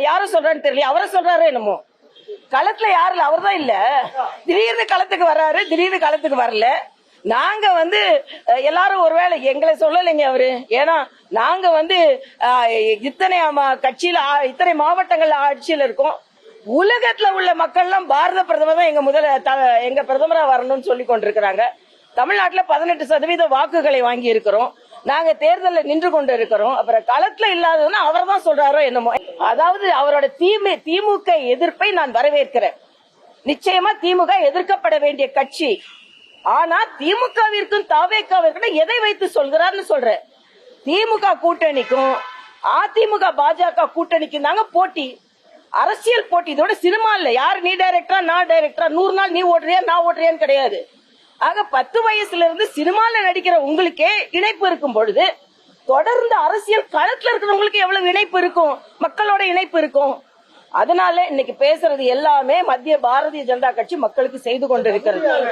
யாரும் சொல்றான்னு தெரியல, அவரை சொல்றாரு என்னமோ. களத்துல யாரு இல்ல, அவர் தான் இல்ல. திடீர்னு களத்துக்கு வர்றாரு, திடீர்னு களத்துக்கு வரல. நாங்க எல்லாரும் ஒருவேளை எங்களை சொல்லலைங்க அவரு. ஏன்னா நாங்க இத்தனை கட்சியில இத்தனை மாவட்டங்கள்ல ஆட்சியில இருக்கோம். உலகத்துல உள்ள மக்கள் எல்லாம் பாரத பிரதமர் தான் எங்க பிரதமரா வரணும்னு சொல்லி கொண்டிருக்கிறாங்க. தமிழ்நாட்டுல 18% வாக்குகளை வாங்கி இருக்கிறோம். நாங்க தேர்தலில் நின்று கொண்டு இருக்கிறோம். அப்புறம் களத்துல இல்லாததுன்னா அவர் தான் சொல்றாரோ என்னமோ. அதாவது அவரோட திமுக எதிர்ப்பை நான் வரவேற்கிறேன். நிச்சயமா திமுக எதிர்க்கப்பட வேண்டிய கட்சி. ஆனா திமுகவிற்கும் தவேகாவிற்கும் எதை வைத்து சொல்கிறார்னு சொல்றேன். திமுக கூட்டணிக்கும் அதிமுக பாஜக கூட்டணிக்கும் தாங்க போட்டி, அரசியல் போட்டி. இதோட சினிமா இல்ல. யாரு நீ டைரக்டரா நான் டைரக்டரா, 100 நாள் நீ ஓடுறியா நான் ஓடுறியான்னு கிடையாது. ஆக 10 வயசுல இருந்து சினிமால நடிக்கிற உங்களுக்கே இணைப்பு இருக்கும் பொழுது, தொடர்ந்து அரசியல் களத்துல இருக்கிறவங்களுக்கு எவ்வளவு இணைப்பு இருக்கும், மக்களோட இணைப்பு இருக்கும். அதனால இன்னைக்கு பேசுறது எல்லாமே மத்திய பாரதிய ஜனதா கட்சி மக்களுக்கு செய்து கொண்டிருக்கிறது.